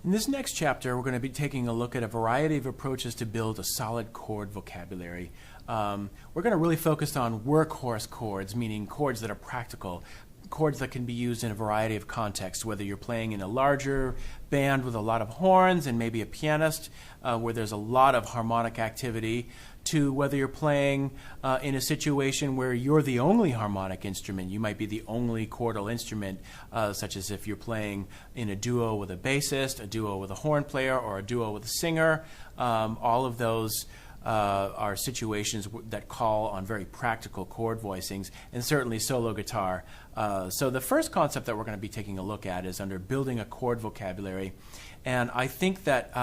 In this next chapter, we're going to be taking a look at a variety of approaches to build a solid chord vocabulary. We're going to really focus on workhorse chords, meaning chords that are practical, chords that can be used in a variety of contexts, whether you're playing in a larger band with a lot of horns and maybe a pianist where there's a lot of harmonic activity, to whether you're playing in a situation where you're the only harmonic instrument. You might be the only chordal instrument, such as if you're playing in a duo with a bassist, a duo with a horn player, or a duo with a singer. All of those are situations that call on very practical chord voicings, and certainly solo guitar. So the first concept that we're going to be taking a look at is under building a chord vocabulary. And I think that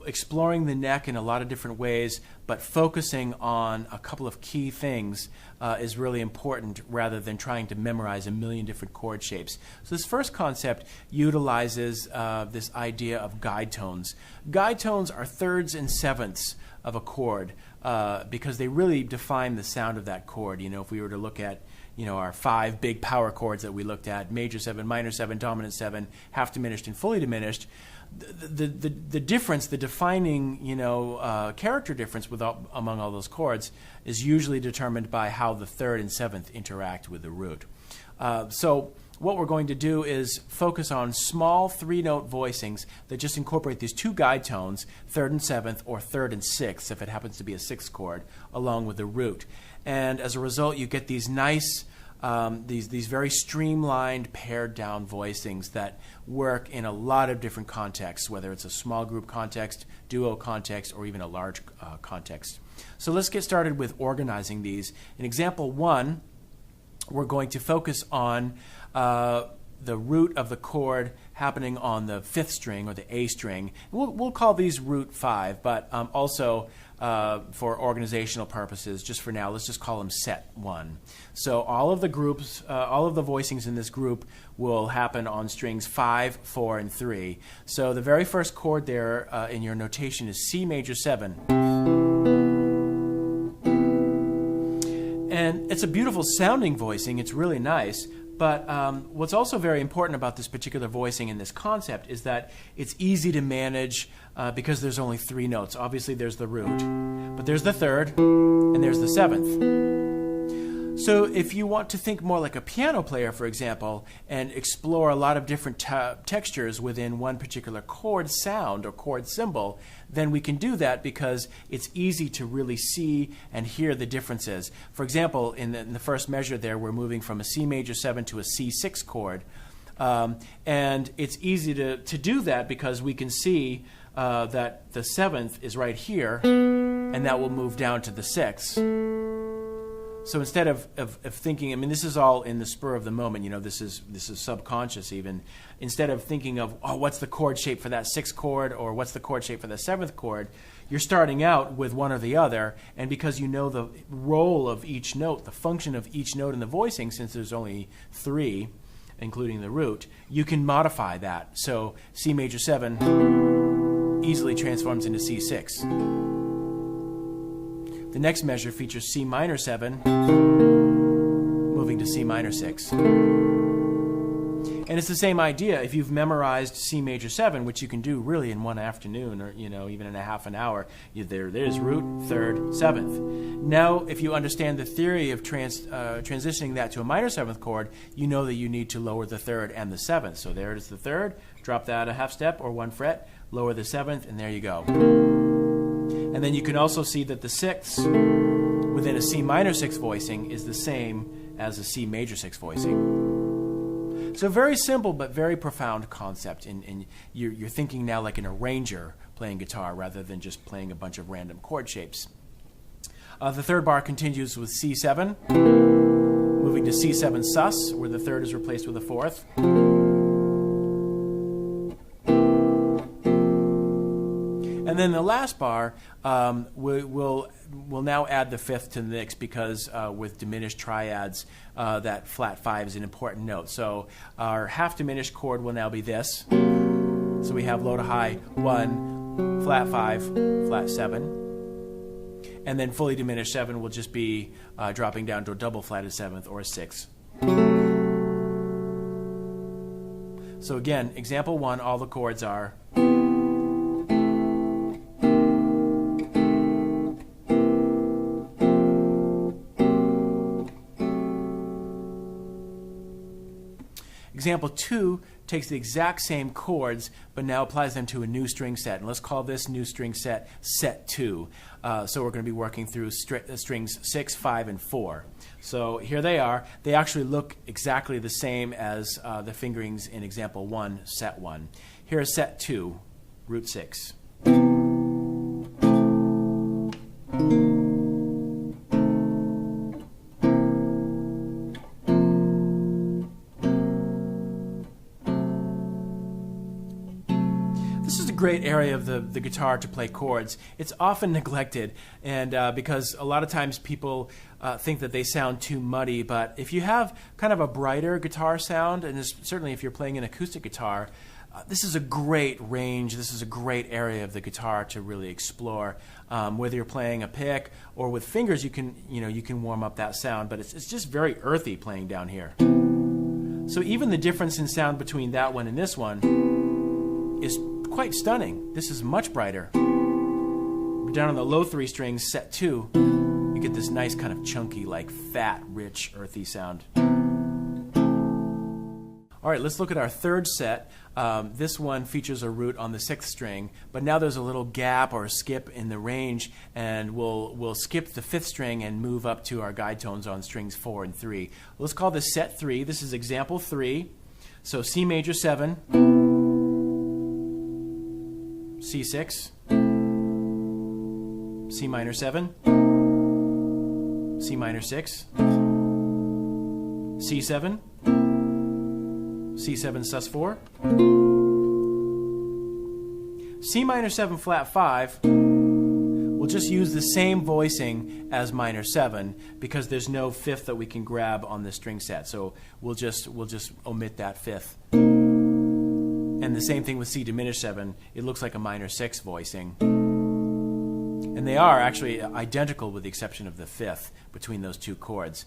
exploring the neck in a lot of different ways, but focusing on a couple of key things is really important rather than trying to memorize a million different chord shapes. So this first concept utilizes this idea of guide tones. Guide tones are thirds and sevenths of a chord because they really define the sound of that chord. You know, if we were to look at our 5 big power chords that we looked at, major 7, minor 7, dominant 7, half diminished and fully diminished, the difference, the defining character difference among all those chords is usually determined by how the third and seventh interact with the root. So what we're going to do is focus on small 3-note voicings that just incorporate these 2 guide tones, third and seventh, or third and sixth if it happens to be a 6th chord, along with the root. And as a result, you get these nice these very streamlined, pared down voicings that work in a lot of different contexts, whether it's a small group context, duo context, or even a large context. So let's get started with organizing these. In example 1, we're going to focus on the root of the chord happening on the 5th string, or the A string. We'll call these root 5, but also for organizational purposes, just for now, let's just call them set 1. So all of the groups, all of the voicings in this group will happen on strings 5, 4, and 3. So the very first chord there in your notation is C major 7. And it's a beautiful sounding voicing. It's really nice. But what's also very important about this particular voicing and this concept is that it's easy to manage because there's only 3 notes. Obviously, there's the root, but there's the third, and there's the seventh. So if you want to think more like a piano player, for example, and explore a lot of different textures within one particular chord sound or chord symbol, then we can do that because it's easy to really see and hear the differences. For example, in the first measure there, we're moving from a C major 7 to a C6 chord. And it's easy to do that because we can see that the 7th is right here, and that will move down to the 6th. So instead of thinking, I mean, this is all in the spur of the moment, this is subconscious even. Instead of thinking of, what's the chord shape for that 6th chord, or what's the chord shape for the 7th chord, you're starting out with one or the other, and because you know the role of each note, the function of each note in the voicing, since there's only 3, including the root, you can modify that. So C major 7 easily transforms into C6. The next measure features C minor 7, moving to C minor 6. And it's the same idea. If you've memorized C major 7, which you can do really in one afternoon or even in a half an hour, there's root, third, seventh. Now, if you understand the theory of transitioning that to a minor 7th chord, you know that you need to lower the third and the 7th. So there it is, the third, drop that a half step or 1 fret, lower the 7th, and there you go. And then you can also see that the 6th within a C minor 6 voicing is the same as a C major 6 voicing. So very simple but very profound concept. And you're thinking now like an arranger playing guitar rather than just playing a bunch of random chord shapes. The third bar continues with C7, moving to C7 sus, where the third is replaced with a 4th. And then the last bar, we'll now add the 5th to the mix because with diminished triads, that flat 5 is an important note. So our half diminished chord will now be this. So we have low to high 1, flat 5, flat 7. And then fully diminished 7 will just be dropping down to a double flatted 7th or a 6. So again, example 1, all the chords are. Example 2 takes the exact same chords, but now applies them to a new string set. And let's call this new string set set 2. So we're going to be working through strings 6, 5, and 4. So here they are. They actually look exactly the same as the fingerings in example 1, set 1. Here is set 2, root 6. This is a great area of the guitar to play chords. It's often neglected, and because a lot of times people think that they sound too muddy, but if you have kind of a brighter guitar sound, and certainly if you're playing an acoustic guitar, this is a great range. This is a great area of the guitar to really explore. Whether you're playing a pick or with fingers, you can warm up that sound, but it's just very earthy playing down here. So even the difference in sound between that one and this one is quite stunning. This is much brighter. Down on the low 3 strings, set 2, you get this nice kind of chunky, like fat, rich, earthy sound. All right, let's look at our third set. This one features a root on the 6th string, but now there's a little gap or a skip in the range, and we'll skip the 5th string and move up to our guide tones on strings 4 and 3. Let's call this set 3. This is example 3. So C major 7, C6, C minor 7, C minor 6, C7, C7 sus4, C minor 7 flat 5. We'll just use the same voicing as minor 7 because there's no 5th that we can grab on this string set. So we'll just omit that 5th. And the same thing with C diminished 7. It looks like a minor 6 voicing. And they are actually identical with the exception of the 5th between those two chords.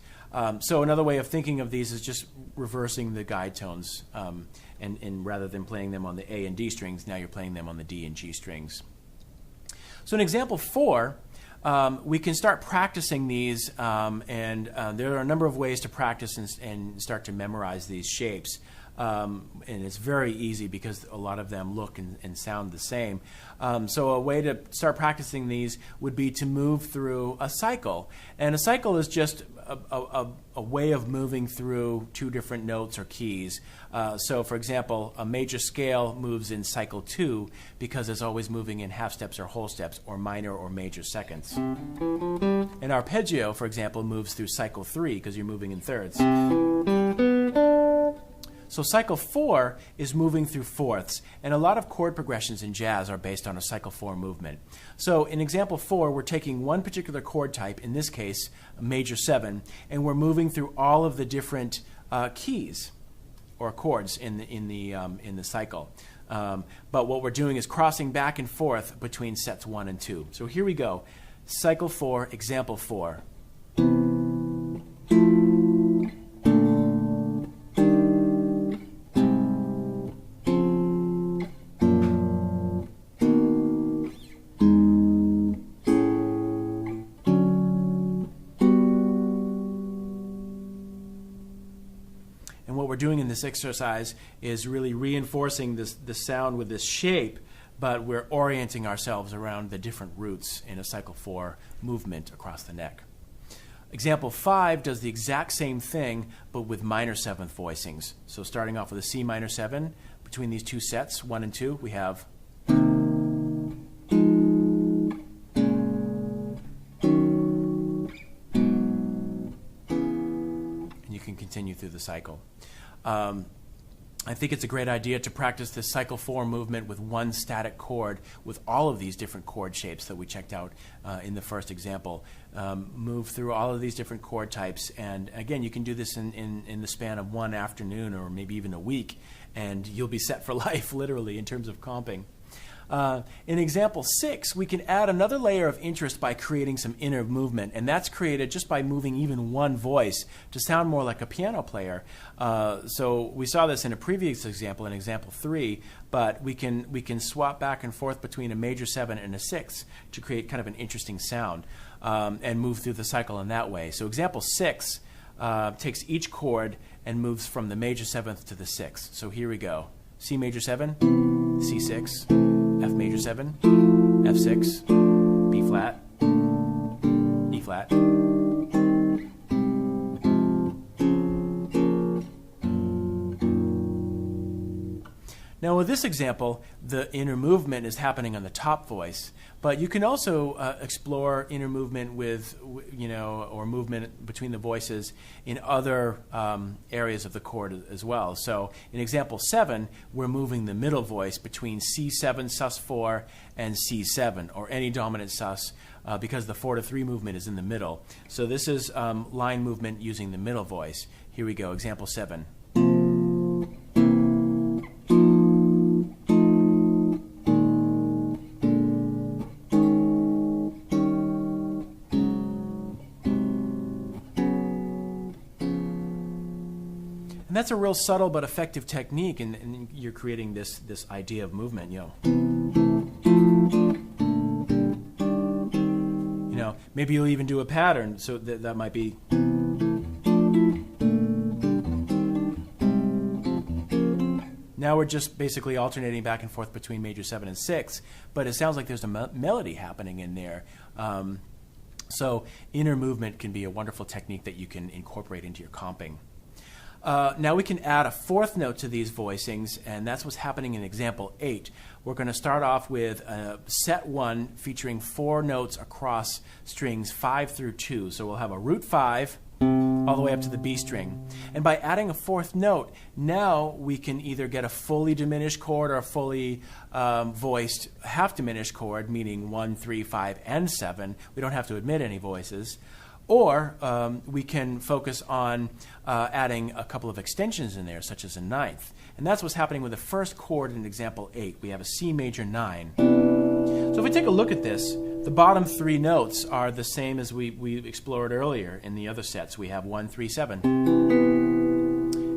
So another way of thinking of these is just reversing the guide tones. And rather than playing them on the A and D strings, now you're playing them on the D and G strings. So in example 4, we can start practicing these, and there are a number of ways to practice and start to memorize these shapes. And it's very easy because a lot of them look and sound the same. So a way to start practicing these would be to move through a cycle. And a cycle is just a way of moving through two different notes or keys. So for example, a major scale moves in cycle 2 because it's always moving in half steps or whole steps or minor or major seconds. An arpeggio, for example, moves through cycle 3 because you're moving in thirds. So cycle 4 is moving through fourths, and a lot of chord progressions in jazz are based on a cycle 4 movement. So in example 4, we're taking one particular chord type, in this case, a major 7, and we're moving through all of the different keys or chords in the cycle. But what we're doing is crossing back and forth between sets 1 and 2. So here we go. Cycle 4, example 4. And what we're doing in this exercise is really reinforcing the sound with this shape, but we're orienting ourselves around the different roots in a cycle 4 movement across the neck. Example 5 does the exact same thing, but with minor 7th voicings. So starting off with a C minor 7, between these two sets, 1 and 2, we have. Can continue through the cycle. I think it's a great idea to practice this cycle 4 movement with one static chord with all of these different chord shapes that we checked out in the first example. Move through all of these different chord types, and again, you can do this in the span of one afternoon or maybe even a week, and you'll be set for life, literally, in terms of comping. In example 6, we can add another layer of interest by creating some inner movement, and that's created just by moving even one voice to sound more like a piano player. So we saw this in a previous example, in example 3, but we can swap back and forth between a major 7 and a 6 to create kind of an interesting sound and move through the cycle in that way. So example 6 takes each chord and moves from the major 7th to the 6th. So here we go. C major 7, C6, F major 7, F6, B flat, E flat. Now with this example, the inner movement is happening on the top voice, but you can also explore inner movement with, or movement between the voices in other areas of the chord as well. So in example 7, we're moving the middle voice between C7 sus4 and C7, or any dominant sus, because the 4-3 movement is in the middle. So this is line movement using the middle voice. Here we go, example 7. And that's a real subtle but effective technique, and you're creating this idea of movement. Maybe you'll even do a pattern, so that might be. Now we're just basically alternating back and forth between major 7 and 6, but it sounds like there's a melody happening in there. So inner movement can be a wonderful technique that you can incorporate into your comping. Now we can add a fourth note to these voicings, and that's what's happening in example 8. We're going to start off with set 1 featuring 4 notes across strings 5 through 2. So we'll have a root 5 all the way up to the B string. And by adding a fourth note, now we can either get a fully diminished chord or a fully voiced half diminished chord, meaning 1, 3, 5, and 7. We don't have to omit any voices. Or we can focus on adding a couple of extensions in there, such as a ninth. And that's what's happening with the first chord in example 8. We have a C major 9. So if we take a look at this, the bottom 3 notes are the same as we explored earlier in the other sets. We have 1, 3, 7.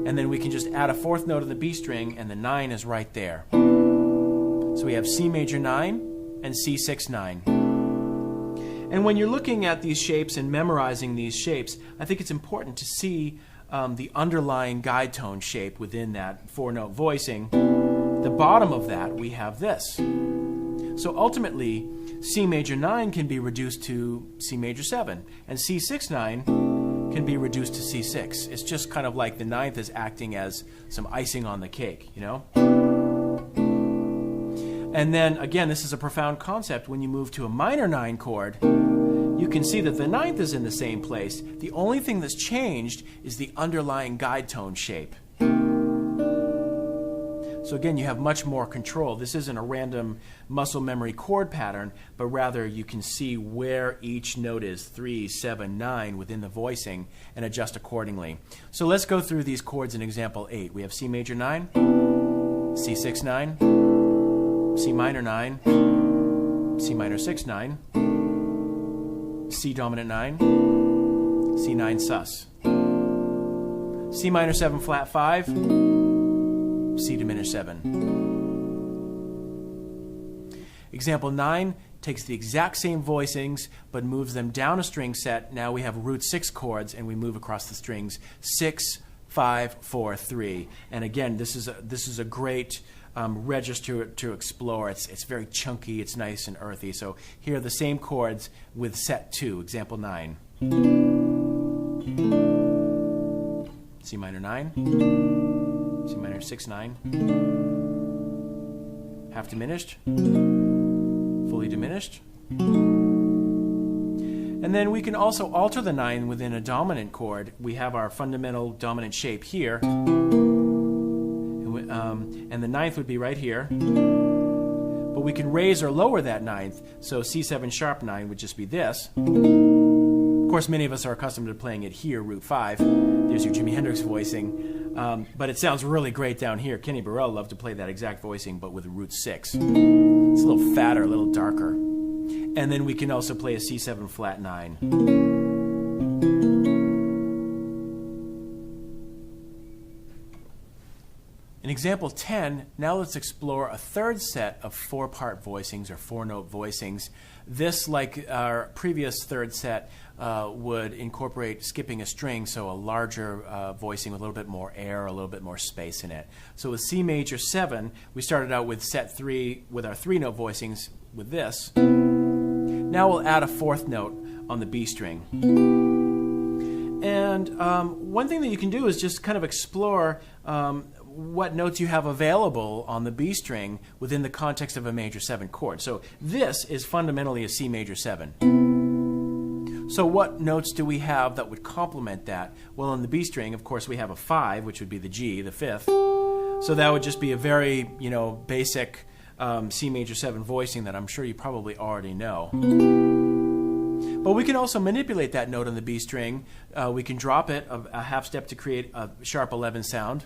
And then we can just add a fourth note of the B string, and the 9 is right there. So we have C major 9 and C6 9. And when you're looking at these shapes and memorizing these shapes, I think it's important to see the underlying guide tone shape within that 4-note voicing. The bottom of that, we have this. So ultimately, C major 9 can be reduced to C major 7, and C6 9 can be reduced to C6. It's just kind of like the ninth is acting as some icing on the cake, And then, again, this is a profound concept. When you move to a minor 9 chord, you can see that the ninth is in the same place. The only thing that's changed is the underlying guide tone shape. So again, you have much more control. This isn't a random muscle memory chord pattern, but rather you can see where each note is, 3, 7, 9, within the voicing, and adjust accordingly. So let's go through these chords in example 8. We have C major 9, C6 9, C minor 9, C minor 6 9, C dominant 9, C9 sus, C minor 7 flat 5, C diminished 7. Example 9 takes the exact same voicings but moves them down a string set. Now we have root 6 chords, and we move across the strings 6, 5, 4, 3. And again, this is a great register to explore. It's very chunky, it's nice and earthy. So here are the same chords with set 2, example 9. C minor 9, C minor 6 9, half diminished, fully diminished. And then we can also alter the 9 within a dominant chord. We have our fundamental dominant shape here. And the ninth would be right here. But we can raise or lower that ninth. So C7 sharp 9 would just be this. Of course, many of us are accustomed to playing it here, root 5. There's your Jimi Hendrix voicing. But it sounds really great down here. Kenny Burrell loved to play that exact voicing, but with root 6. It's a little fatter, a little darker. And then we can also play a C7 flat 9. In example 10, now let's explore a third set of 4-part voicings or 4-note voicings. This, like our previous third set, would incorporate skipping a string, so a larger voicing with a little bit more air, a little bit more space in it. So with C major 7, we started out with set 3 with our 3-note voicings with this. Now we'll add a 4th note on the B string. And one thing that you can do is just kind of explore what notes you have available on the B string within the context of a major 7 chord. So this is fundamentally a C major 7. So what notes do we have that would complement that? Well, on the B string, of course, we have a 5, which would be the G, the 5th. So that would just be a very, basic C major 7 voicing that I'm sure you probably already know. But we can also manipulate that note on the B string. We can drop it a half step to create a sharp 11 sound.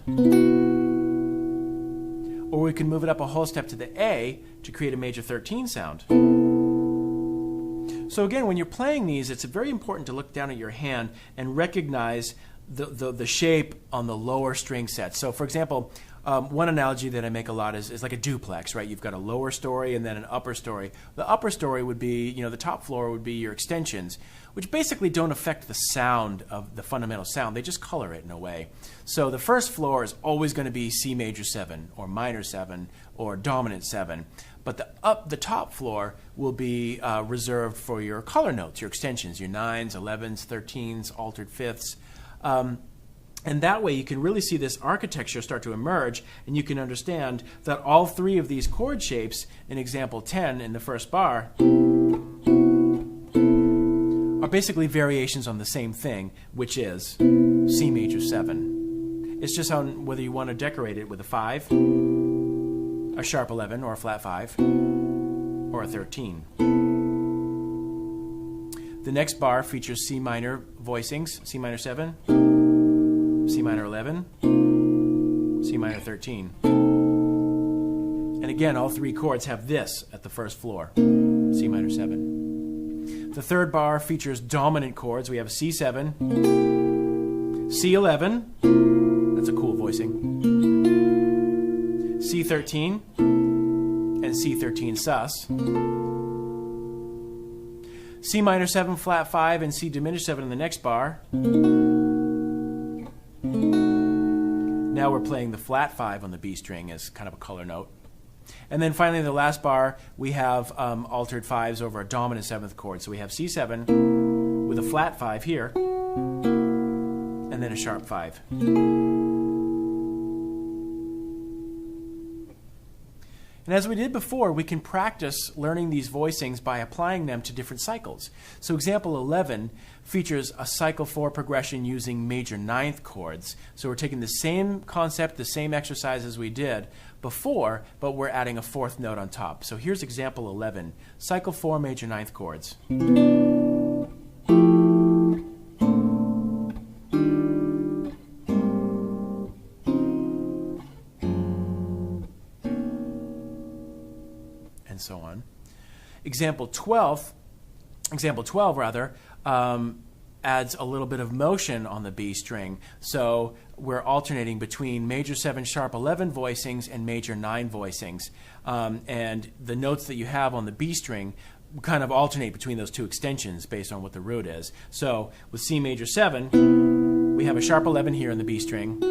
Or we can move it up a whole step to the A to create a major 13 sound. So again, when you're playing these, it's very important to look down at your hand and recognize the shape on the lower string set. So for example, one analogy that I make a lot is like a duplex, right? You've got a lower story and then an upper story. The upper story would be, the top floor would be your extensions, which basically don't affect the sound of the fundamental sound. They just color it in a way. So the first floor is always going to be C major 7 or minor 7 or dominant 7. But the top floor will be reserved for your color notes, your extensions, your 9s, 11s, 13s, altered 5ths. And that way you can really see this architecture start to emerge, and you can understand that all 3 of these chord shapes in example 10 in the first bar are basically variations on the same thing, which is C major 7. It's just on whether you want to decorate it with a 5, a sharp 11, or a flat 5, or a 13. The next bar features C minor voicings, C minor 7, C minor 11, C minor 13. And again, all 3 chords have this at the first floor, C minor 7. The third bar features dominant chords. We have C7, C11, that's a cool voicing, C13, and C13 sus. C minor 7 flat 5 and C diminished 7 in the next bar. Now we're playing the flat 5 on the B string as kind of a color note. And then finally, in the last bar, we have altered 5s over a dominant 7th chord. So we have C7 with a flat 5 here, and then a sharp 5. And as we did before, we can practice learning these voicings by applying them to different cycles. So example 11 features a cycle 4 progression using major 9th chords. So we're taking the same concept, the same exercise as we did before, but we're adding a 4th note on top. So here's example 11, cycle 4 major 9th chords. And so on. Example 12 adds a little bit of motion on the B string. So we're alternating between major 7 sharp 11 voicings and major 9 voicings. And the notes that you have on the B string kind of alternate between those 2 extensions based on what the root is. So with C major 7, we have a sharp 11 here in the B string.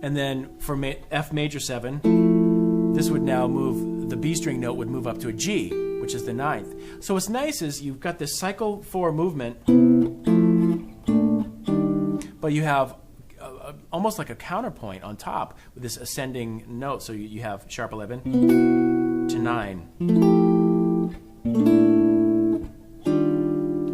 And then for F major 7, this would now move, the B string note would move up to a G, which is the 9th. So what's nice is you've got this cycle 4 movement, but you have almost like a counterpoint on top with this ascending note. So you have sharp 11 to 9.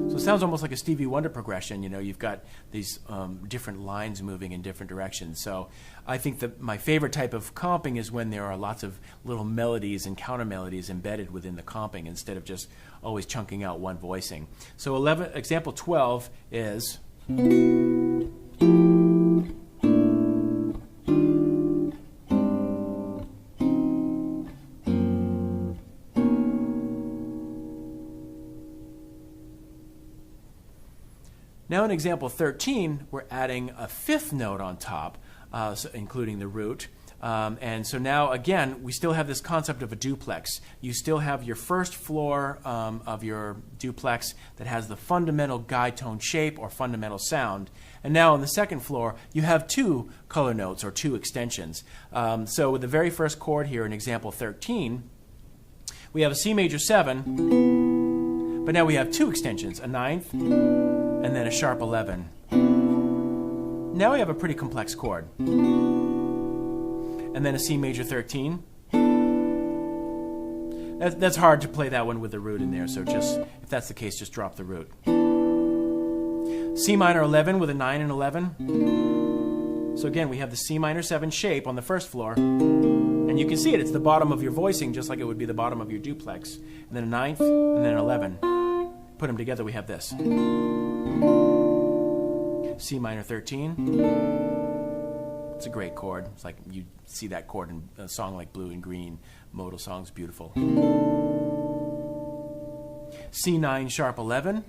So it sounds almost like a Stevie Wonder progression. You've got these different lines moving in different directions. So I think that my favorite type of comping is when there are lots of little melodies and counter melodies embedded within the comping instead of just always chunking out one voicing. So example 12 is Now in example 13, we're adding a fifth note on top, so including the root. And so now, again, we still have this concept of a duplex. You still have your first floor of your duplex that has the fundamental guide tone shape or fundamental sound. And now on the second floor, you have two color notes or two extensions. So with the very first chord here in example 13, we have a C major 7, but now we have two extensions, a ninth and then a sharp 11. Now we have a pretty complex chord. And then a C major 13. That's hard to play that one with the root in there, so just, if that's the case, just drop the root. C minor 11 with a 9 and 11. So again, we have the C minor 7 shape on the first floor, and you can see it, it's the bottom of your voicing, just like it would be the bottom of your duplex. And then a ninth, and then an 11. Put them together, we have this. C minor 13. It's a great chord. It's like you see that chord in a song like Blue and Green. Modal song's beautiful. C9 sharp 11.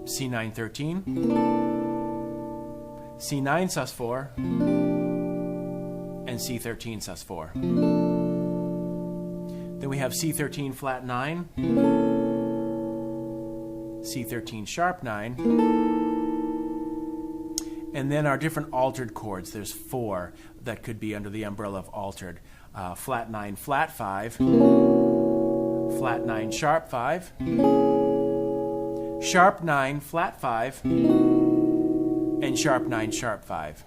C9 13. C9 sus 4. And C13 sus 4. Then we have C13 flat 9. C13 sharp 9. And then our different altered chords. There's 4 that could be under the umbrella of altered. Flat 9, flat 5. Flat 9, sharp 5. Sharp 9, flat 5. And sharp 9, sharp 5.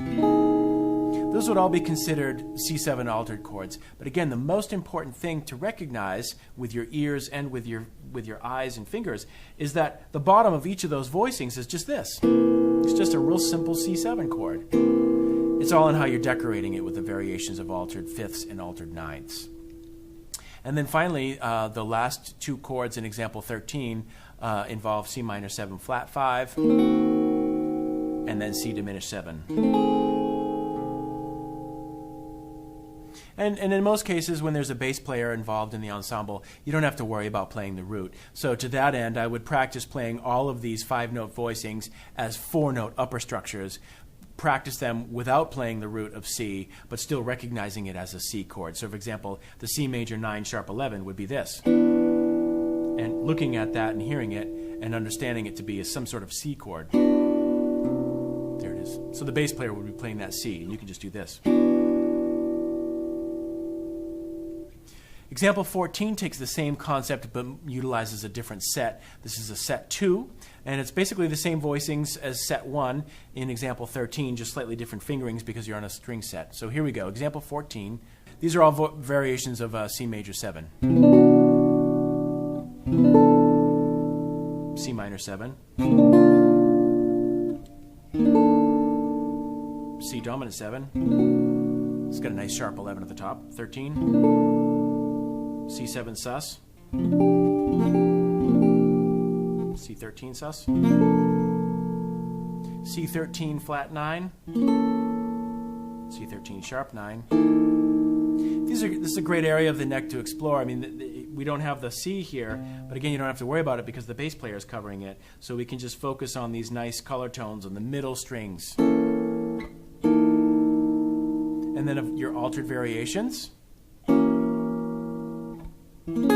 Those would all be considered C7 altered chords. But again, the most important thing to recognize with your ears and with your eyes and fingers is that the bottom of each of those voicings is just this. It's just a real simple C7 chord. It's all in how you're decorating it with the variations of altered fifths and altered ninths. And then finally, the last two chords in example 13 involve C minor 7 flat 5 and then C diminished 7. And in most cases, when there's a bass player involved in the ensemble, you don't have to worry about playing the root. So to that end, I would practice playing all of these 5-note voicings as 4-note upper structures. Practice them without playing the root of C, but still recognizing it as a C chord. So for example, the C major 9 sharp 11 would be this. And looking at that and hearing it and understanding it to be some sort of C chord. There it is. So the bass player would be playing that C, and you can just do this. Example 14 takes the same concept but utilizes a different set. This is a set 2, and it's basically the same voicings as set 1 in example 13, just slightly different fingerings because you're on a string set. So here we go, example 14. These are all variations of C major 7. C minor 7. C dominant 7. It's got a nice sharp 11 at the top. 13. C7 sus, C13 sus, C13 flat 9, C13 sharp 9. This is a great area of the neck to explore. I mean, we don't have the C here, but again, you don't have to worry about it because the bass player is covering it. So we can just focus on these nice color tones on the middle strings. And then of your altered variations. And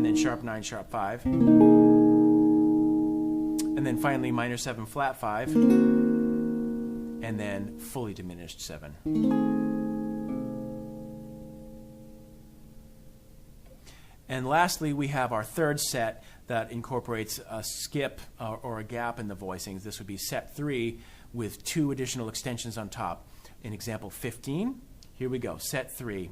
then sharp 9, sharp 5. And then finally minor 7 flat 5. And then fully diminished 7. And lastly, we have our third set that incorporates a skip or a gap in the voicings. This would be set 3 with 2 additional extensions on top. In example 15, here we go, set 3.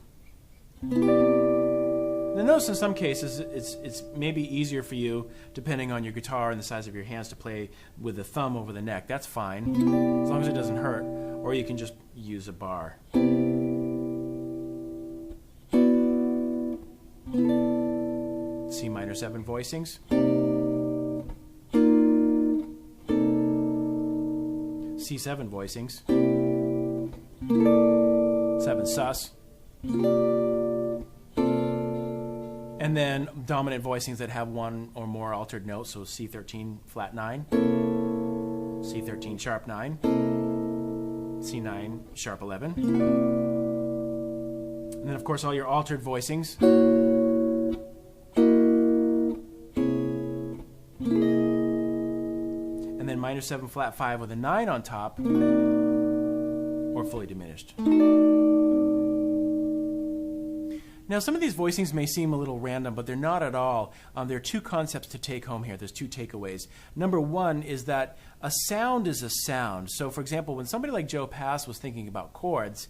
Now notice in some cases it's maybe easier for you, depending on your guitar and the size of your hands, to play with the thumb over the neck. That's fine, as long as it doesn't hurt. Or you can just use a bar. C minor 7 voicings. C7 voicings. 7 sus. And And then dominant voicings that have one or more altered notes, so C13 flat 9, C13 sharp 9, C9 sharp 11. And then of course all your altered voicings. And then minor 7 flat 5 with a 9 on top, or fully diminished. Now, some of these voicings may seem a little random, but they're not at all. There are two concepts to take home here. There's two takeaways. Number one is that a sound is a sound. So, for example, when somebody like Joe Pass was thinking about chords,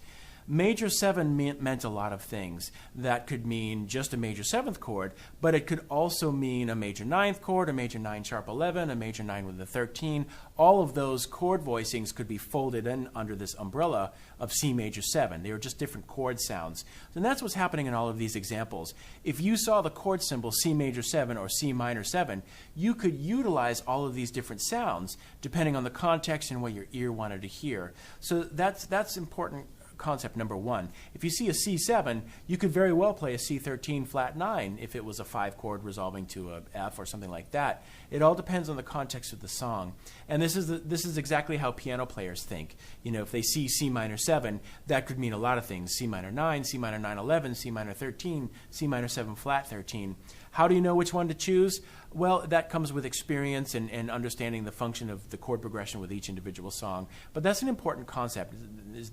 major 7 meant a lot of things. That could mean just a major 7th chord, but it could also mean a major 9th chord, a major 9 sharp 11, a major 9 with a 13. All of those chord voicings could be folded in under this umbrella of C major 7. They were just different chord sounds. And that's what's happening in all of these examples. If you saw the chord symbol C major 7 or C minor 7, you could utilize all of these different sounds depending on the context and what your ear wanted to hear. So that's important. Concept number one. If you see a C7, you could very well play a C13 flat 9 if it was a 5 chord resolving to a F or something like that. It all depends on the context of the song. And this is exactly how piano players think. You know, if they see C minor 7, that could mean a lot of things. C minor 9, C minor 9 11, C minor 13, C minor 7 flat 13. How do you know which one to choose? Well, that comes with experience and understanding the function of the chord progression with each individual song. But that's an important concept.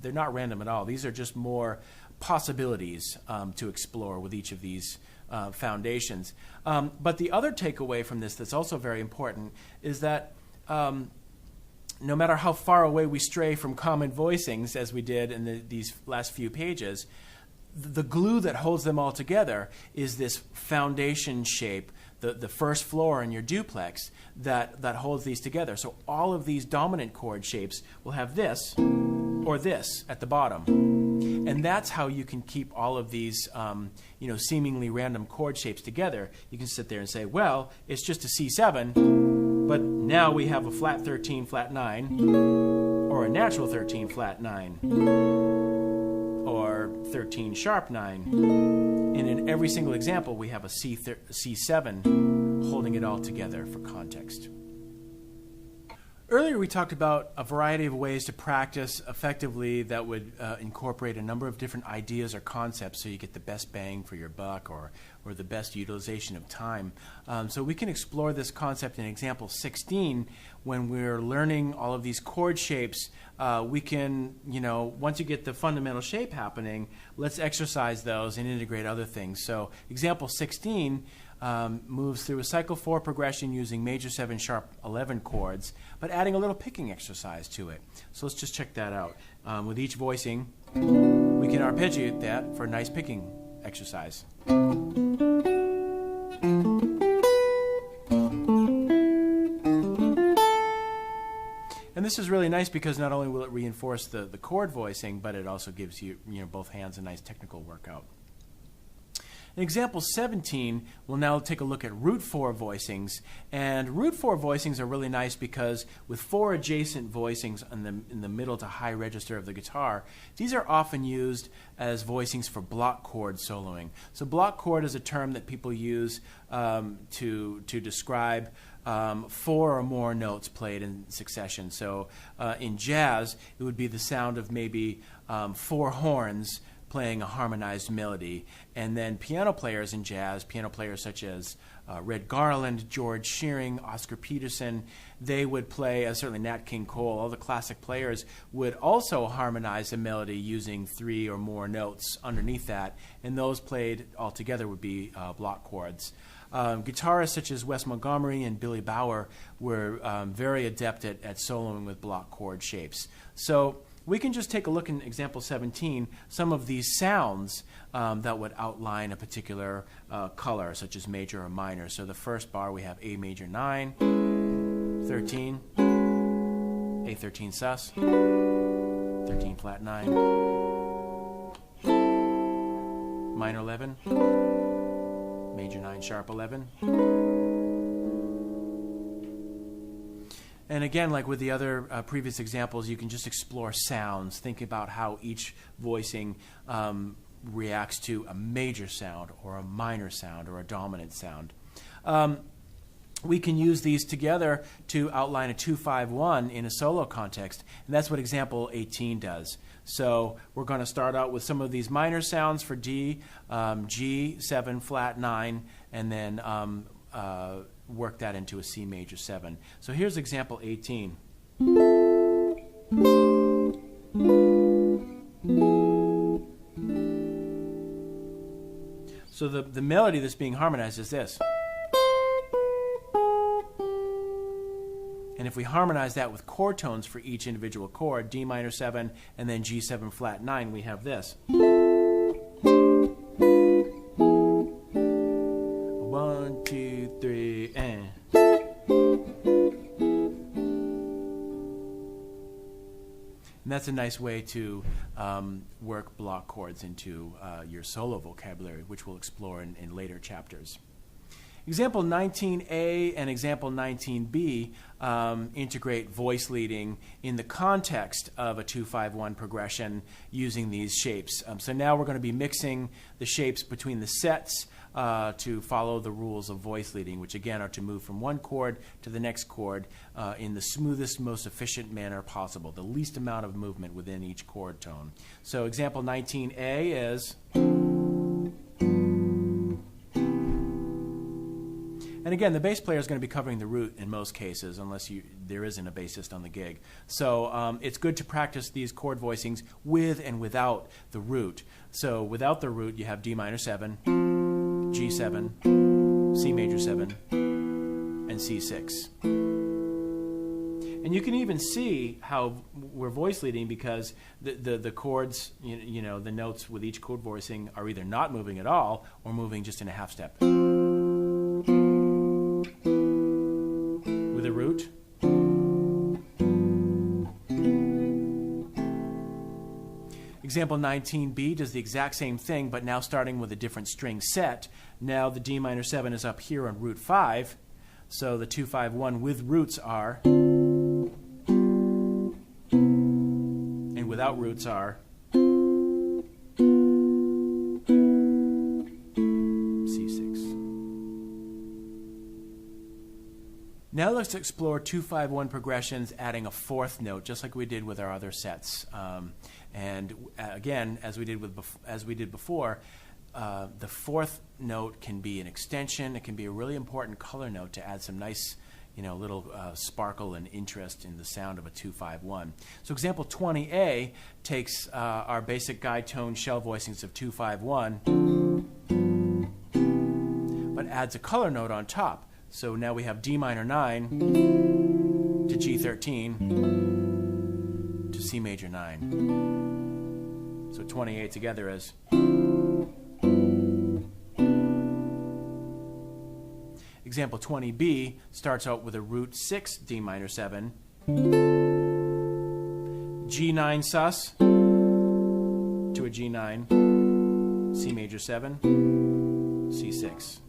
They're not random at all. These are just more possibilities to explore with each of these foundations. But the other takeaway from this that's also very important is that no matter how far away we stray from common voicings, as we did in these last few pages, the glue that holds them all together is this foundation shape, the first floor in your duplex that holds these together. So all of these dominant chord shapes will have this or this at the bottom. And that's how you can keep all of these seemingly random chord shapes together. You can sit there and say, well, it's just a C7, but now we have a flat 13 flat 9 or a natural 13 flat 9. Or 13 sharp 9. And in every single example, we have a C7 holding it all together for context. Earlier we talked about a variety of ways to practice effectively that would incorporate a number of different ideas or concepts so you get the best bang for your buck or the best utilization of time. So we can explore this concept in example 16 when we're learning all of these chord shapes. We can, once you get the fundamental shape happening, let's exercise those and integrate other things. So example 16 moves through a cycle 4 progression using major 7 sharp 11 chords, but adding a little picking exercise to it. So let's just check that out. With each voicing, we can arpeggiate that for a nice picking exercise. And this is really nice because not only will it reinforce the chord voicing, but it also gives you, both hands a nice technical workout. In example 17, we'll now take a look at root 4 voicings. And root 4 voicings are really nice because with 4 adjacent voicings in the middle to high register of the guitar, these are often used as voicings for block chord soloing. So block chord is a term that people use to describe 4 or more notes played in succession. So in jazz, it would be the sound of maybe 4 horns playing a harmonized melody. And then piano players in jazz, piano players such as Red Garland, George Shearing, Oscar Peterson, they would play, certainly Nat King Cole, all the classic players would also harmonize a melody using 3 or more notes underneath that, and those played all together would be block chords. Guitarists such as Wes Montgomery and Billy Bauer were very adept at soloing with block chord shapes. So we can just take a look in example 17, some of these sounds that would outline a particular color, such as major or minor. So the first bar we have A major 9, 13, A13 sus, 13 flat 9, minor 11, major 9 sharp 11. And again, like with the other previous examples, you can just explore sounds. Think about how each voicing reacts to a major sound or a minor sound or a dominant sound. We can use these together to outline a 2-5-1 in a solo context, and that's what example 18 does. So we're going to start out with some of these minor sounds for D, G, 7, flat 9, and then work that into a C major 7. So here's example 18. So the melody that's being harmonized is this. And if we harmonize that with chord tones for each individual chord, D minor 7 and then G7 flat 9, we have this. 1, 2, 3, and. And that's a nice way to work block chords into your solo vocabulary, which we'll explore in later chapters. Example 19A and example 19B integrate voice leading in the context of a 2-5-1 progression using these shapes. So now we're going to be mixing the shapes between the sets to follow the rules of voice leading, which again are to move from one chord to the next chord in the smoothest, most efficient manner possible, the least amount of movement within each chord tone. So example 19A is... And again, the bass player is going to be covering the root in most cases, unless there isn't a bassist on the gig. So it's good to practice these chord voicings with and without the root. So without the root, you have D minor 7, G7, C major 7, and C6. And you can even see how we're voice leading because the chords, you know, the notes with each chord voicing are either not moving at all or moving just in a half step. With a root. Example 19B does the exact same thing, but now starting with a different string set. Now the D minor 7 is up here on root 5, so the 2-5-1 with roots are, and without roots are, Now let's explore 2-5-1 progressions, adding a fourth note, just like we did with our other sets. Again, as we did before, the fourth note can be an extension. It can be a really important color note to add some nice, little sparkle and interest in the sound of a 2-5-1. So example 20A takes our basic guide tone shell voicings of 2-5-1, but adds a color note on top. So now we have D minor 9 to G13 to C major 9. So 28 together as. Example 20B starts out with a root 6 D minor 7, G9 sus to a G9, C major 7, C6.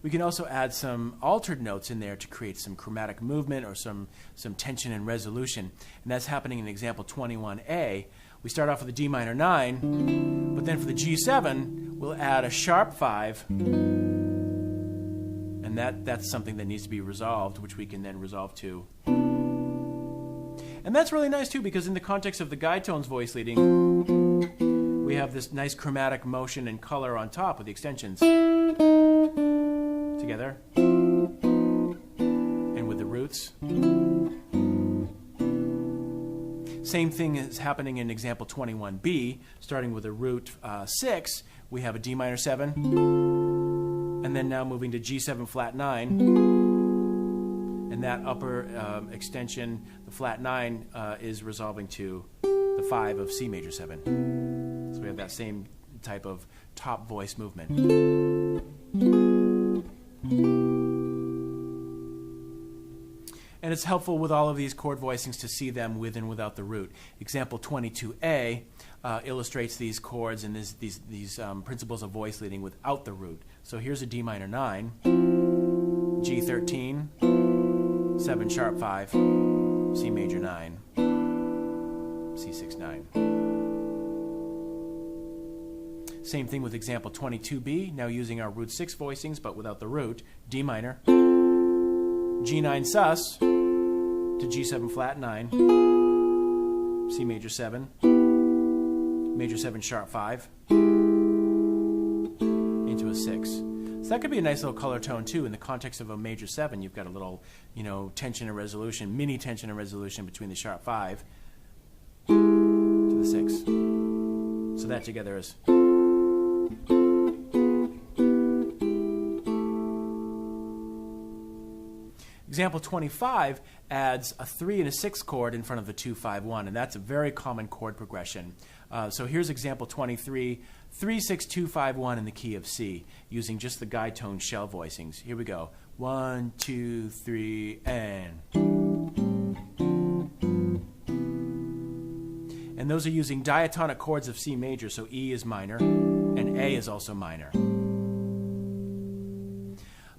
We can also add some altered notes in there to create some chromatic movement or some tension and resolution. And that's happening in example 21A. We start off with a D minor 9, but then for the G7, we'll add a sharp 5. And that's something that needs to be resolved, which we can then resolve to. And that's really nice, too, because in the context of the guide tones voice leading, we have this nice chromatic motion and color on top with the extensions. Together, and with the roots. Same thing is happening in example 21B, starting with a root 6, we have a D minor 7, and then now moving to G7 flat 9, and that upper extension, the flat 9, is resolving to the 5 of C major 7. So we have that same type of top voice movement. And it's helpful with all of these chord voicings to see them with and without the root. Example 22A illustrates these chords and these principles of voice leading without the root. So here's a D minor 9, G13, 7 sharp 5, C major 9, C6 9. Same thing with example 22B, now using our root 6 voicings but without the root. D minor, G9 sus to G7 flat 9, C major 7, major 7 sharp 5, into a 6. So that could be a nice little color tone too. In the context of a major 7, you've got a little, tension and resolution, mini tension and resolution between the sharp 5 to the 6. So that together is. Example 25 adds a 3 and a 6 chord in front of the 2, 5, 1, and that's a very common chord progression. So here's example 23, 3, 6, 2, 5, 1 in the key of C, using just the guide tone shell voicings. Here we go. 1, 2, 3, and. And those are using diatonic chords of C major, so E is minor, and A is also minor.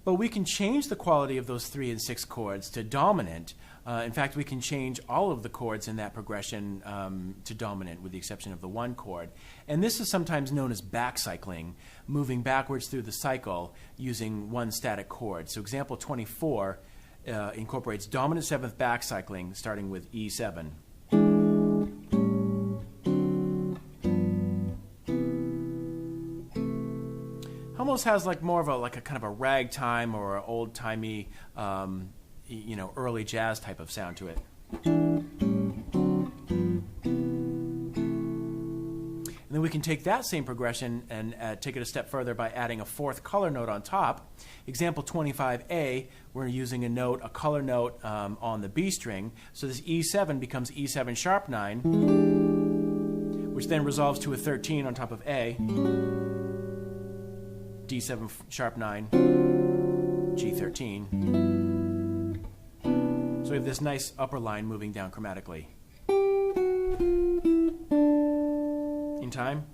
But we can change the quality of those 3 and 6 chords to dominant. In fact, we can change all of the chords in that progression to dominant, with the exception of the 1 chord. And this is sometimes known as backcycling, moving backwards through the cycle using one static chord. So example 24 incorporates dominant 7th backcycling, starting with E7. Almost has like more of a kind of a ragtime or an old-timey, early jazz type of sound to it. And then we can take that same progression and take it a step further by adding a 4th color note on top. Example 25A, we're using a color note on the B string. So this E7 becomes E7 sharp 9, which then resolves to a 13 on top of A. D7 sharp 9, G13. So we have this nice upper line moving down chromatically. In time.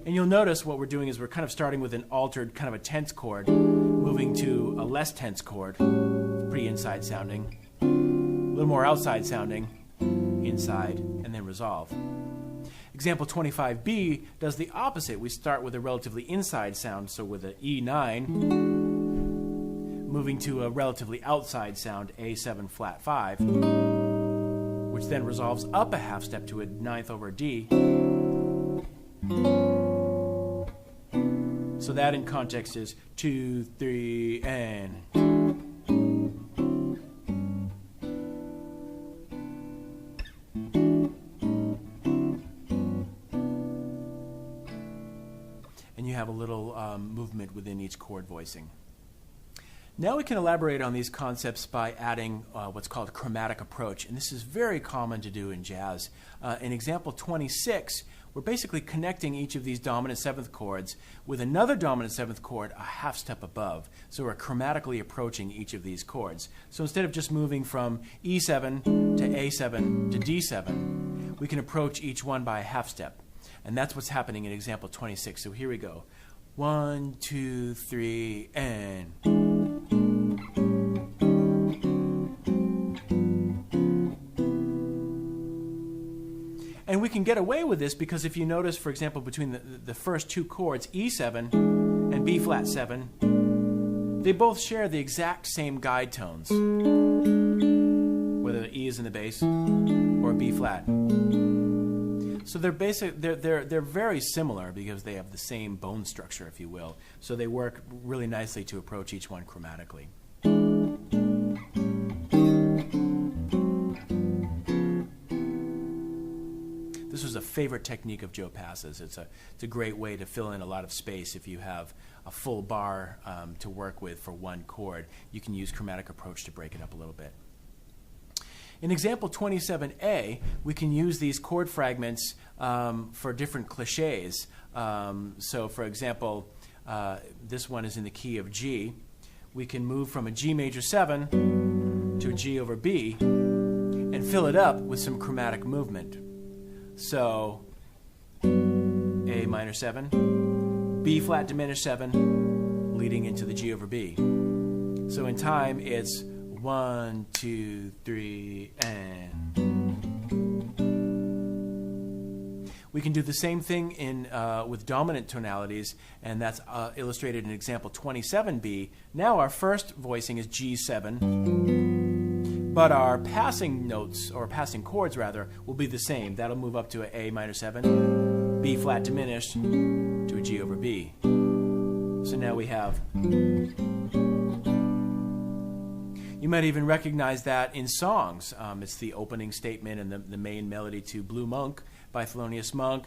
And you'll notice what we're doing is we're kind of starting with an altered kind of a tense chord, moving to a less tense chord, pretty inside sounding, a little more outside sounding, inside, and then resolve. Example 25B does the opposite. We start with a relatively inside sound, so with an E9, moving to a relatively outside sound, A7 flat 5, which then resolves up a half step to a 9th over D. So that in context is 2, 3, and. And you have a little movement within each chord voicing. Now we can elaborate on these concepts by adding what's called a chromatic approach, and this is very common to do in jazz. In example 26, we're basically connecting each of these dominant 7th chords with another dominant 7th chord a half step above. So we're chromatically approaching each of these chords. So instead of just moving from E7 to A7 to D7, we can approach each one by a half step. And that's what's happening in example 26. So here we go. 1, 2, 3, and. And we can get away with this because if you notice, for example, between the first 2 chords, E7 and B flat 7, they both share the exact same guide tones, whether the E is in the bass or B flat. So they're very similar because they have the same bone structure, if you will. So they work really nicely to approach each one chromatically. This was a favorite technique of Joe Pass's. It's a great way to fill in a lot of space if you have a full bar to work with for one chord. You can use chromatic approach to break it up a little bit. In example 27A, we can use these chord fragments for different cliches. So for example, this one is in the key of G. We can move from a G major 7 to a G over B and fill it up with some chromatic movement. So A minor 7, B flat diminished 7 leading into the G over B. So in time it's 1, 2, 3, and. We can do the same thing with dominant tonalities, and that's illustrated in example 27b. Now our first voicing is G7, but our passing notes, or passing chords rather, will be the same. That'll move up to an A minor 7, B flat diminished, to a G over B. So now we have... You might even recognize that in songs. It's the opening statement and the main melody to Blue Monk by Thelonious Monk.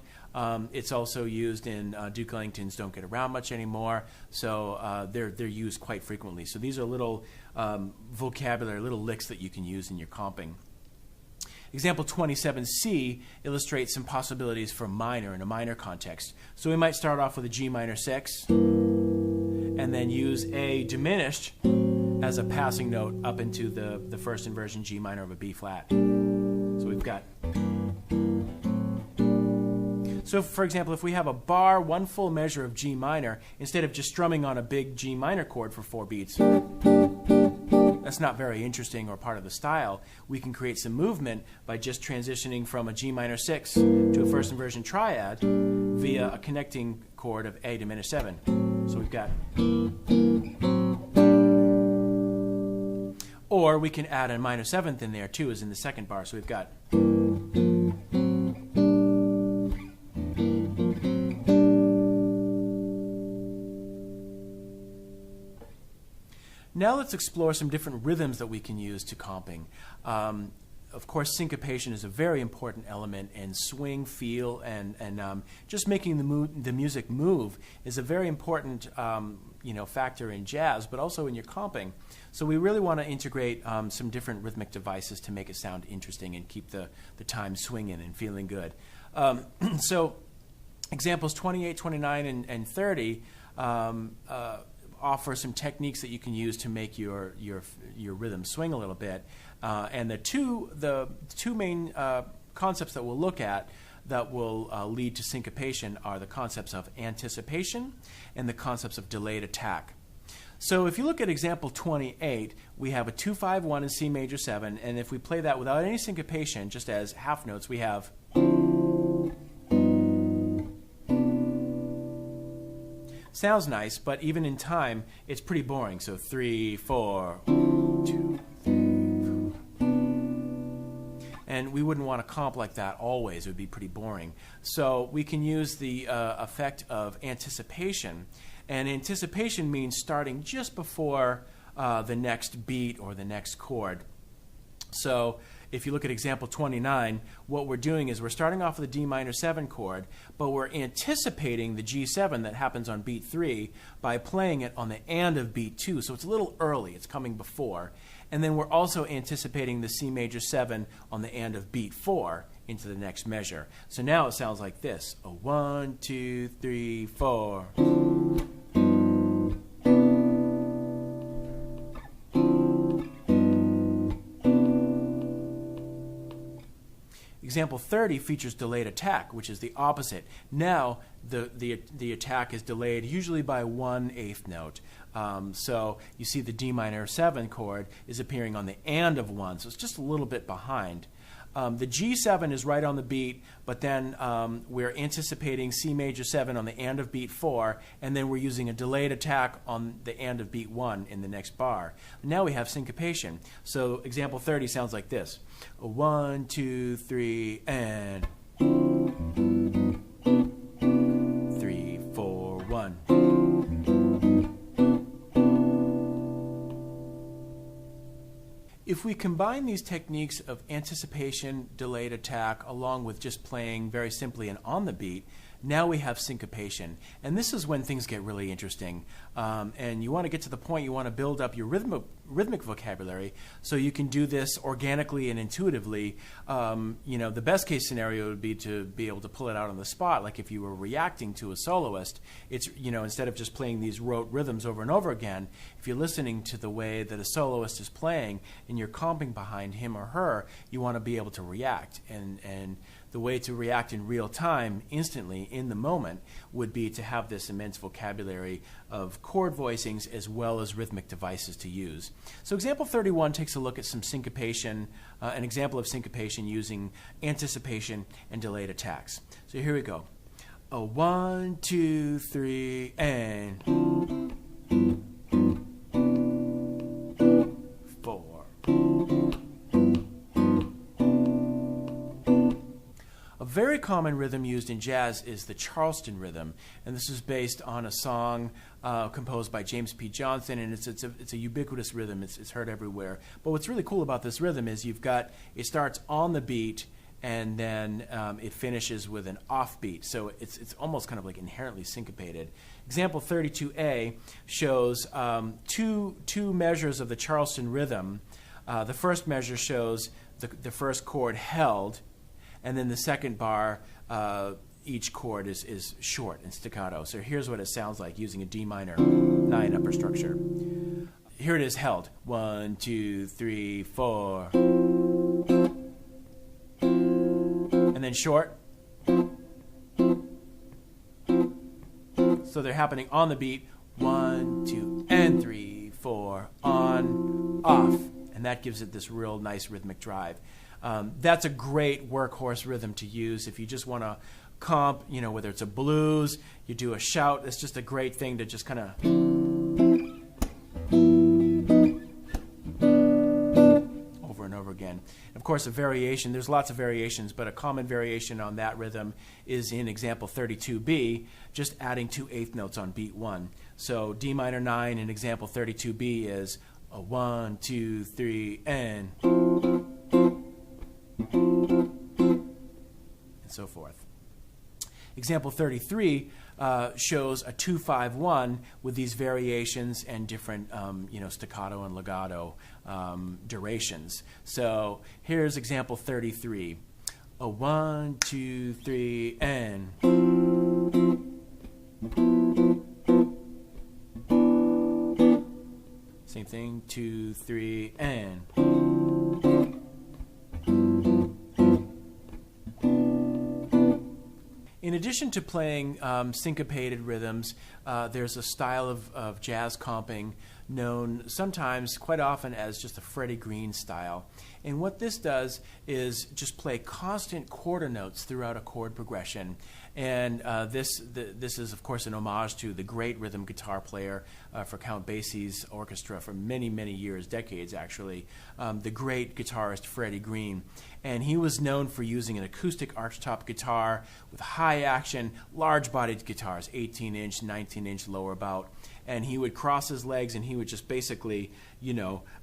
It's also used in Duke Ellington's Don't Get Around Much Anymore, so they're used quite frequently. So these are little vocabulary, little licks that you can use in your comping. Example 27c illustrates some possibilities for minor in a minor context. So we might start off with a G minor 6, and then use A diminished as a passing note up into the first inversion G minor of a B flat. So we've got... So for example, if we have a bar, one full measure of G minor, instead of just strumming on a big G minor chord for 4 beats, that's not very interesting or part of the style. We can create some movement by just transitioning from a G minor 6 to a first inversion triad via a connecting chord of A diminished 7. So we've got... Or we can add a minor 7th in there too, as in the second bar. So we've got... Now let's explore some different rhythms that we can use to comping. Of course, syncopation is a very important element, and swing, feel, and just making the music move is a very important factor in jazz, but also in your comping. So we really want to integrate some different rhythmic devices to make it sound interesting and keep the time swinging and feeling good. So examples 28, 29, and 30 offer some techniques that you can use to make your rhythm swing a little bit. And the two main concepts that we'll look at that will lead to syncopation are the concepts of anticipation and the concepts of delayed attack. So if you look at example 28, we have a 2-5-1 in C major 7, and if we play that without any syncopation, just as half notes, we have... Sounds nice, but even in time, it's pretty boring. So 3, 4, 2, 3, 4. And we wouldn't want to comp like that always. It would be pretty boring. So we can use the effect of anticipation. And anticipation means starting just before the next beat or the next chord. So if you look at example 29, what we're doing is we're starting off with a D minor 7 chord, but we're anticipating the G7 that happens on beat 3 by playing it on the and of beat 2. So it's a little early. It's coming before. And then we're also anticipating the C major 7 on the and of beat 4 into the next measure. So now it sounds like this. A 1, 2, 3, 4. Example 30 features delayed attack, which is the opposite. Now the attack is delayed usually by 1/8 note. So you see the D minor 7 chord is appearing on the and of 1, so it's just a little bit behind. The G7 is right on the beat, but then we're anticipating C major 7 on the and of beat 4, and then we're using a delayed attack on the and of beat 1 in the next bar. Now we have syncopation. So example 30 sounds like this. 1, 2, 3, and 3, 4, 1. If we combine these techniques of anticipation, delayed attack, along with just playing very simply and on the beat, now we have syncopation. And this is when things get really interesting. And you want to get to the point, you want to build up your rhythmic vocabulary so you can do this organically and intuitively. The best case scenario would be to be able to pull it out on the spot, like if you were reacting to a soloist. It's, instead of just playing these rote rhythms over and over again, if you're listening to the way that a soloist is playing and you're comping behind him or her, you want to be able to react. And the way to react in real time, instantly, in the moment, would be to have this immense vocabulary of chord voicings as well as rhythmic devices to use. So example 31 takes a look at some syncopation, an example of syncopation using anticipation and delayed attacks. So here we go. A 1, 2, 3, and 4. A very common rhythm used in jazz is the Charleston rhythm, and this is based on a song composed by James P. Johnson, and it's a ubiquitous rhythm. It's heard everywhere. But what's really cool about this rhythm is it starts on the beat, and then it finishes with an offbeat. So it's almost kind of like inherently syncopated. Example 32A shows two measures of the Charleston rhythm. The first measure shows the first chord held, and then the second bar, each chord is short and staccato. So here's what it sounds like using a D minor 9 upper structure. Here it is held. 1, 2, 3, 4. And then short. So they're happening on the beat. 1, 2, and 3, 4, on, off. And that gives it this real nice rhythmic drive. That's a great workhorse rhythm to use if you just want to comp, whether it's a blues, you do a shout. It's just a great thing to just kind of over and over again. Of course, a variation, there's lots of variations, but a common variation on that rhythm is in example 32B, just adding 2 eighth notes on beat 1. So D minor 9 in example 32B is a 1, 2, 3, and so forth. Example 33 shows a 2-5-1 with these variations and different staccato and legato durations. So here's example 33. A 1, 2, 3, and same thing, 2, 3, and in addition to playing syncopated rhythms, there's a style of jazz comping known sometimes, quite often, as just a Freddie Green style. And what this does is just play constant quarter notes throughout a chord progression. And this is, of course, an homage to the great rhythm guitar player for Count Basie's orchestra for many, many years, decades actually, the great guitarist Freddie Green. And he was known for using an acoustic archtop guitar with high action, large-bodied guitars, 18-inch, 19-inch lower bout. And he would cross his legs and he would just basically,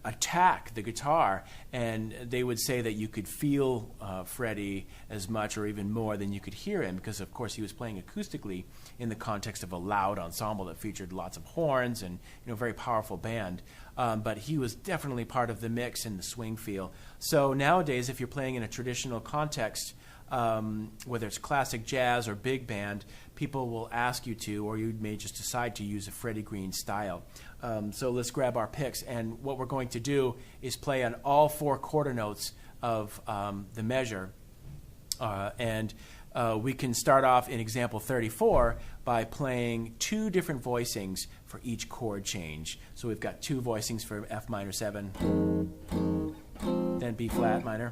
attack the guitar. And they would say that you could feel Freddie as much or even more than you could hear him because, of course, he was playing acoustically in the context of a loud ensemble that featured lots of horns and, very powerful band. But he was definitely part of the mix and the swing feel. So nowadays, if you're playing in a traditional context, whether it's classic jazz or big band, people will ask you to, or you may just decide to use a Freddie Green style. So let's grab our picks, and what we're going to do is play on all 4 quarter notes of the measure. We can start off in example 34 by playing 2 different voicings for each chord change. So we've got 2 voicings for F minor 7, then B flat minor.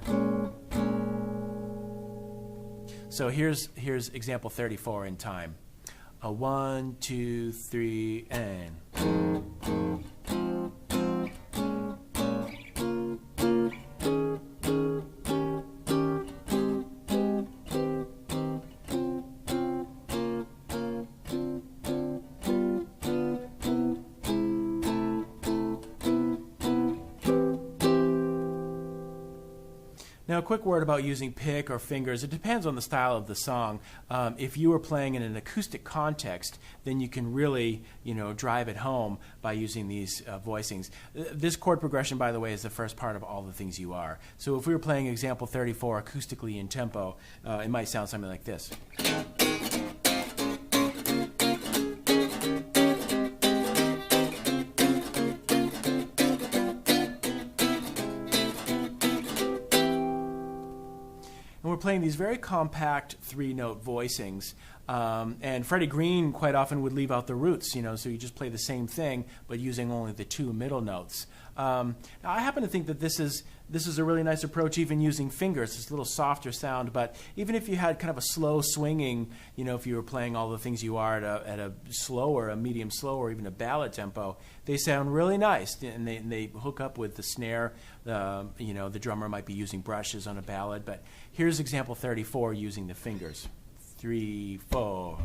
So here's example 34 in time. A 1, 2, 3, and Now, a quick word about using pick or fingers. It depends on the style of the song. If you were playing in an acoustic context, then you can really, drive it home by using these voicings. This chord progression, by the way, is the first part of All the Things You Are. So if we were playing example 34 acoustically in tempo, it might sound something like this. And we're playing these very compact three-note voicings. And Freddie Green quite often would leave out the roots, so you just play the same thing, but using only the two middle notes. Now I happen to think that this is a really nice approach, even using fingers. It's a little softer sound, but even if you had kind of a slow swinging, if you were playing all the things you are at a slower, a medium slow, or even a ballad tempo, they sound really nice, and they hook up with the snare. The drummer might be using brushes on a ballad, but here's example 34 using the fingers. 3, 4.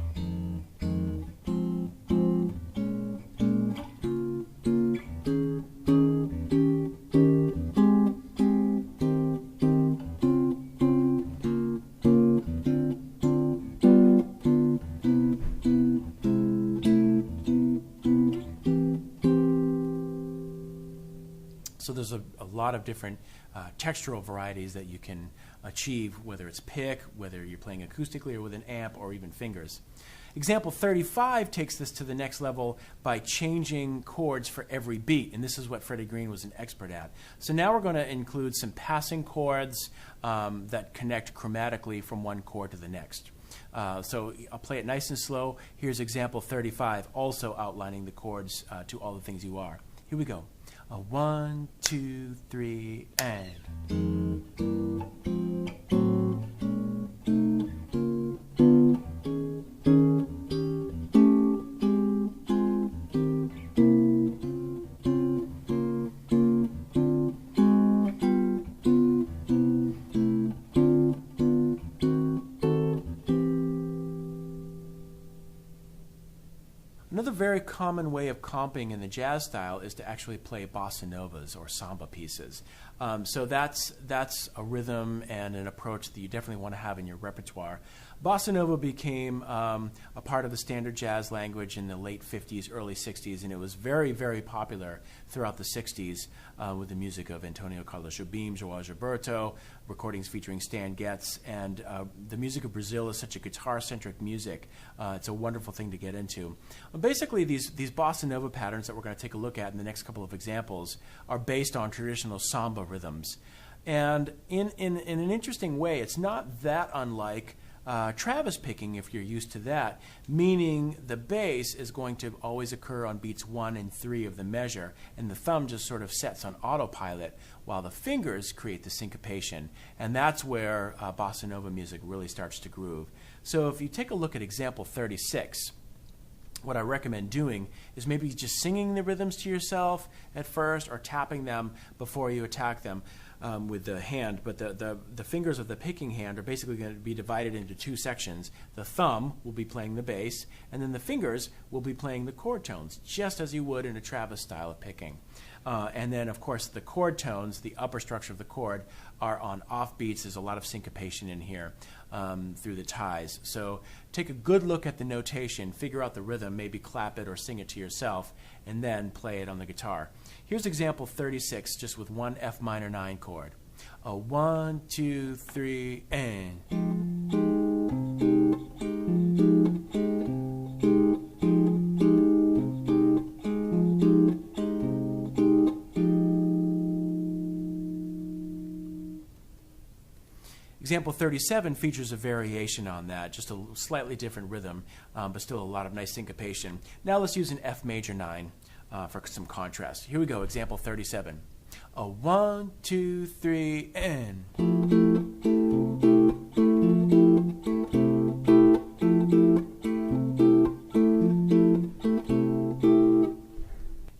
So there's a lot of different textural varieties that you can achieve, whether it's pick, whether you're playing acoustically or with an amp, or even fingers. Example 35 takes this to the next level by changing chords for every beat, and this is what Freddie Green was an expert at. So now we're going to include some passing chords that connect chromatically from one chord to the next. So I'll play it nice and slow. Here's example 35, also outlining the chords to all the things you are. Here we go. 1, 2, 3, and. Another very common way of comping in the jazz style is to actually play bossa novas or samba pieces. So that's a rhythm and an approach that you definitely want to have in your repertoire. Bossa nova became a part of the standard jazz language in the late 50s, early 60s, and it was very, very popular throughout the 60s with the music of Antonio Carlos Jobim, Joao Gilberto, recordings featuring Stan Getz, and the music of Brazil is such a guitar-centric music. It's a wonderful thing to get into. Basically, these bossa nova patterns that we're going to take a look at in the next couple of examples are based on traditional samba rhythms. And in an interesting way, it's not that unlike Travis picking, if you're used to that, meaning the bass is going to always occur on beats 1 and 3 of the measure, and the thumb just sort of sets on autopilot while the fingers create the syncopation, and that's where bossa nova music really starts to groove. So if you take a look at example 36, what I recommend doing is maybe just singing the rhythms to yourself at first, or tapping them before you attack them with the hand. But the fingers of the picking hand are basically going to be divided into two sections. The thumb will be playing the bass, and then the fingers will be playing the chord tones, just as you would in a Travis style of picking. And then, of course, the chord tones, the upper structure of the chord, are on off beats. There's a lot of syncopation in here through the ties. So take a good look at the notation, figure out the rhythm, maybe clap it or sing it to yourself, and then play it on the guitar. Here's example 36, just with one F minor 9 chord. 1, 2, 3, and. Example 37 features a variation on that, just a slightly different rhythm, but still a lot of nice syncopation. Now let's use an F major 9 for some contrast. Here we go, example 37. 1, 2, 3, and.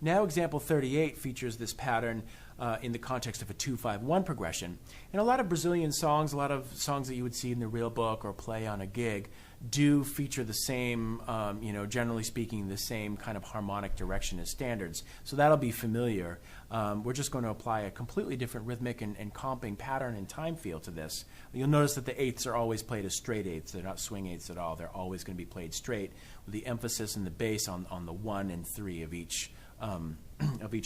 Now example 38 features this pattern in the context of a 2-5-1 progression. And a lot of Brazilian songs, a lot of songs that you would see in the real book or play on a gig, do feature the same, generally speaking, the same kind of harmonic direction as standards. So that'll be familiar. We're just going to apply a completely different rhythmic and comping pattern and time feel to this. You'll notice that the eighths are always played as straight eighths. They're not swing eighths at all. They're always going to be played straight, with the emphasis in the bass on the 1 and 3 of each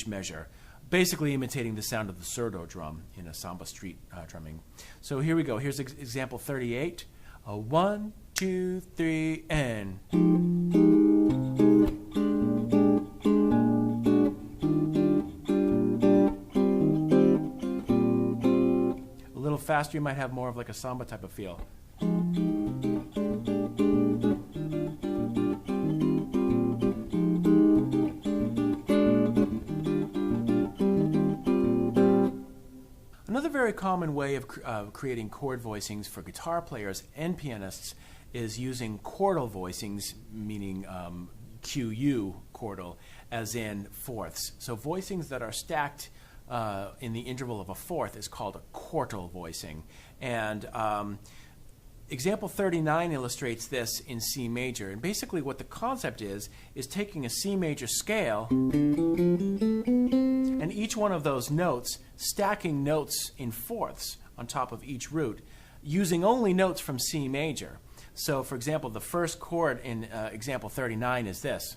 measure, basically imitating the sound of the surdo drum in a samba street drumming. So here we go. Here's example 38. 1, 2, 3, and. A little faster, you might have more of like a samba type of feel. Another very common way of creating chord voicings for guitar players and pianists is using chordal voicings, meaning QU chordal, as in fourths. So voicings that are stacked in the interval of a fourth is called a quartal voicing. And example 39 illustrates this in C major. And basically what the concept is taking a C major scale and each one of those notes, stacking notes in fourths on top of each root, using only notes from C major. So, for example, the first chord in example 39 is this.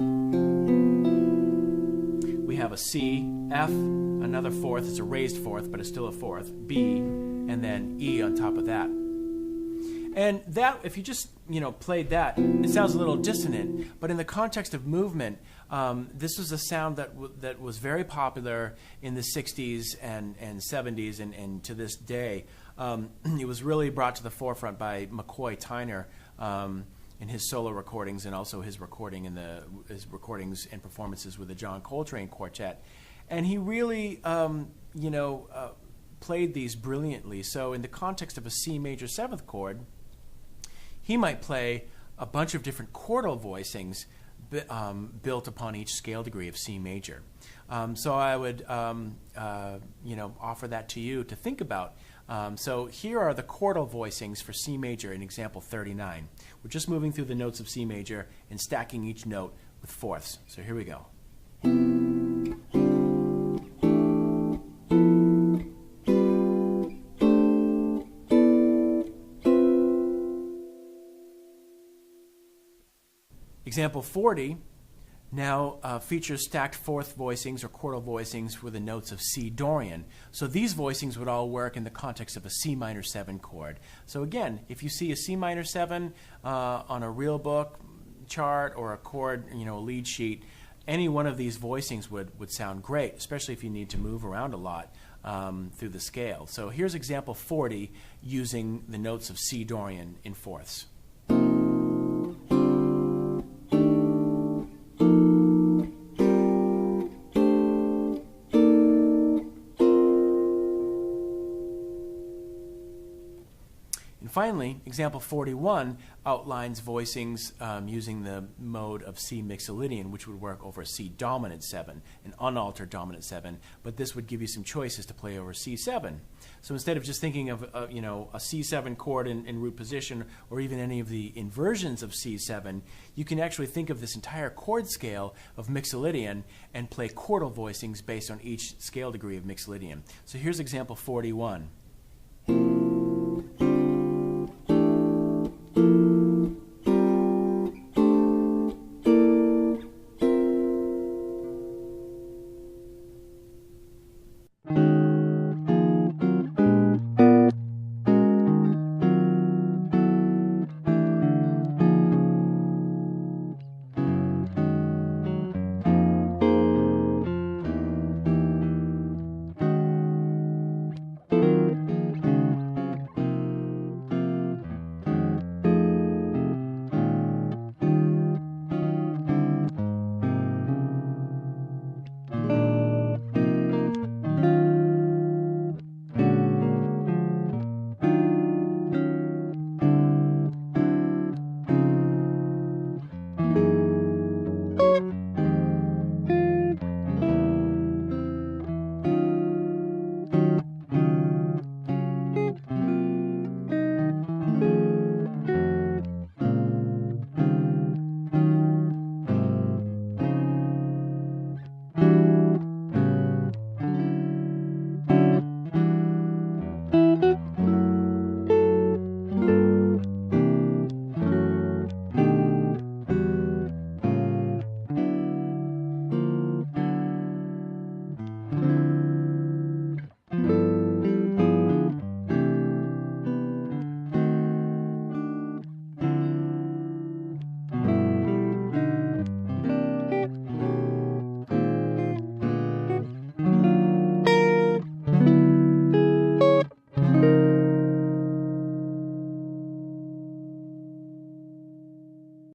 We have a C, F, another fourth. It's a raised fourth, but it's still a fourth. B, and then E on top of that. And that, if you just played that, it sounds a little dissonant. But in the context of movement, this was a sound that was very popular in the 60s and 70s and to this day. It was really brought to the forefront by McCoy Tyner in his solo recordings and also his recording in his recordings and performances with the John Coltrane Quartet. And he really, played these brilliantly. So in the context of a C major seventh chord, he might play a bunch of different chordal voicings built upon each scale degree of C major. So I would, offer that to you to think about. So here are the chordal voicings for C major in example 39. We're just moving through the notes of C major and stacking each note with fourths. So here we go. Example 40 now features stacked fourth voicings or chordal voicings for the notes of C Dorian. So these voicings would all work in the context of a C minor 7 chord. So again, if you see a C minor 7 on a real book chart or a chord, a lead sheet, any one of these voicings would sound great, especially if you need to move around a lot through the scale. So here's example 40 using the notes of C Dorian in fourths. Finally, example 41 outlines voicings using the mode of C mixolydian, which would work over C dominant 7, an unaltered dominant 7, but this would give you some choices to play over C7. So instead of just thinking of a C7 chord in root position or even any of the inversions of C7, you can actually think of this entire chord scale of mixolydian and play chordal voicings based on each scale degree of mixolydian. So here's example 41.